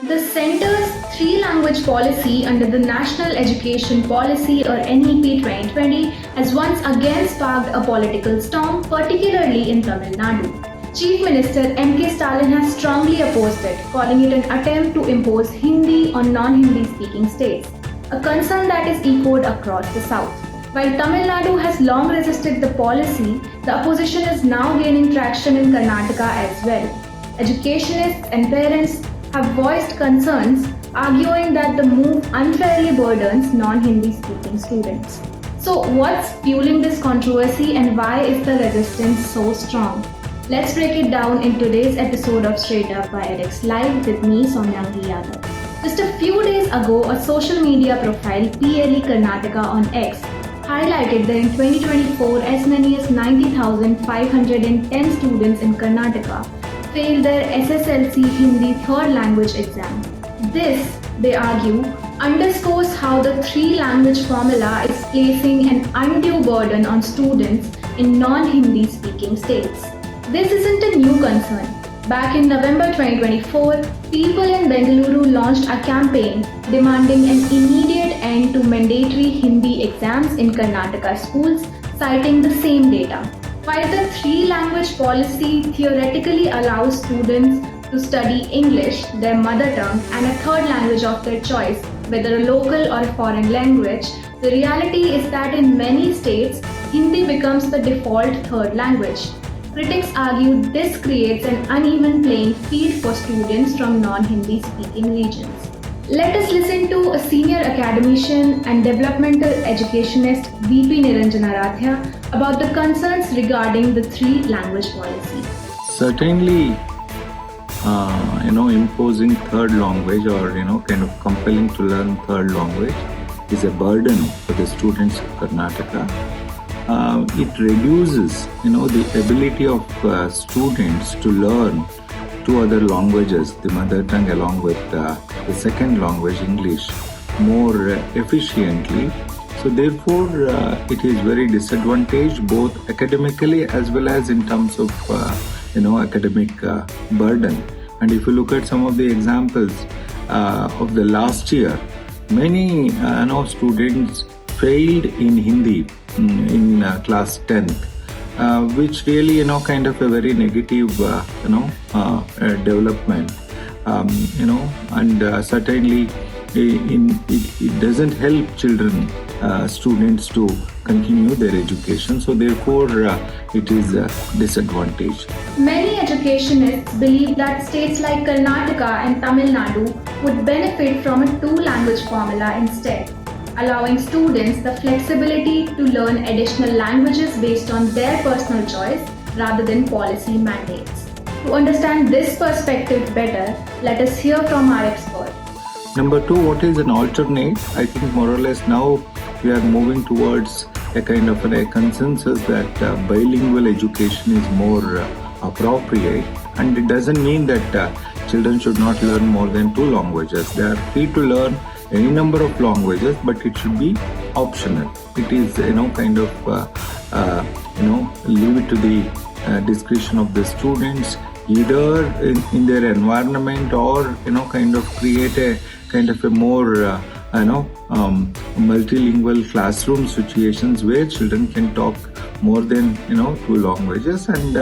The Centre's three-language policy under the National Education Policy or NEP 2020 has once again sparked a political storm, particularly in Tamil Nadu. Chief Minister M.K. Stalin has strongly opposed it, calling it an attempt to impose Hindi on non-Hindi speaking states, a concern that is echoed across the south. While Tamil Nadu has long resisted the policy, the opposition is now gaining traction in Karnataka as well. Educationists and parents have voiced concerns, arguing that the move unfairly burdens non-Hindi speaking students. So what's fueling this controversy and why is the resistance so strong? Let's break it down in today's episode of Straight Up by edX Live with me, Soumyangi Yadav. Just a few days ago, a social media profile, PLE Karnataka on X, highlighted that in 2024, as many as 90,510 students in Karnataka failed their SSLC Hindi third language exam. This, they argue, underscores how the three-language formula is placing an undue burden on students in non-Hindi speaking states. This isn't a new concern. Back in November 2024, people in Bengaluru launched a campaign demanding an immediate end to mandatory Hindi exams in Karnataka schools, citing the same data. While the three-language policy theoretically allows students to study English, their mother tongue, and a third language of their choice, whether a local or a foreign language, the reality is that in many states, Hindi becomes the default third language. Critics argue this creates an uneven playing field for students from non-Hindi speaking regions. Let us listen to a senior academician and developmental educationist VP Niranjana Rathia about the concerns regarding the three-language policy. Certainly, imposing third language or kind of compelling to learn third language is a burden for the students of Karnataka. It reduces, the ability of students to learn two other languages, the mother tongue along with the second language, English, more efficiently. So therefore, it is very disadvantaged both academically as well as in terms of, academic burden. And if you look at some of the examples of the last year, many students failed in Hindi in class 10th. Which really, kind of a very negative, development, and certainly it doesn't help students to continue their education. So therefore, it is a disadvantage. Many educationists believe that states like Karnataka and Tamil Nadu would benefit from a two-language formula instead, allowing students the flexibility to learn additional languages based on their personal choice rather than policy mandates. To understand this perspective better, let us hear from our expert. Number two, what is an alternate? I think more or less now we are moving towards a kind of a consensus that bilingual education is more appropriate, and it doesn't mean that children should not learn more than two languages. They are free to learn any number of languages, but it should be optional. It is, leave it to the discretion of the students, either in their environment or, create a kind of a more, multilingual classroom situations where children can talk more than, two languages, and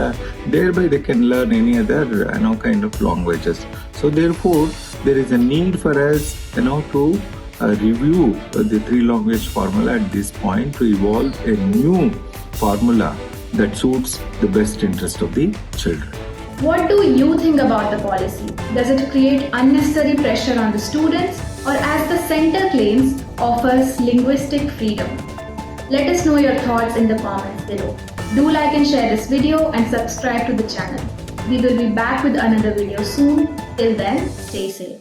thereby they can learn any other, kind of languages. So therefore, there is a need for us, to review the three-language formula at this point to evolve a new formula that suits the best interest of the children. What do you think about the policy? Does it create unnecessary pressure on the students, or as the center claims, offers linguistic freedom? Let us know your thoughts in the comments below. Do like and share this video and subscribe to the channel. We will be back with another video soon. Till then, stay safe.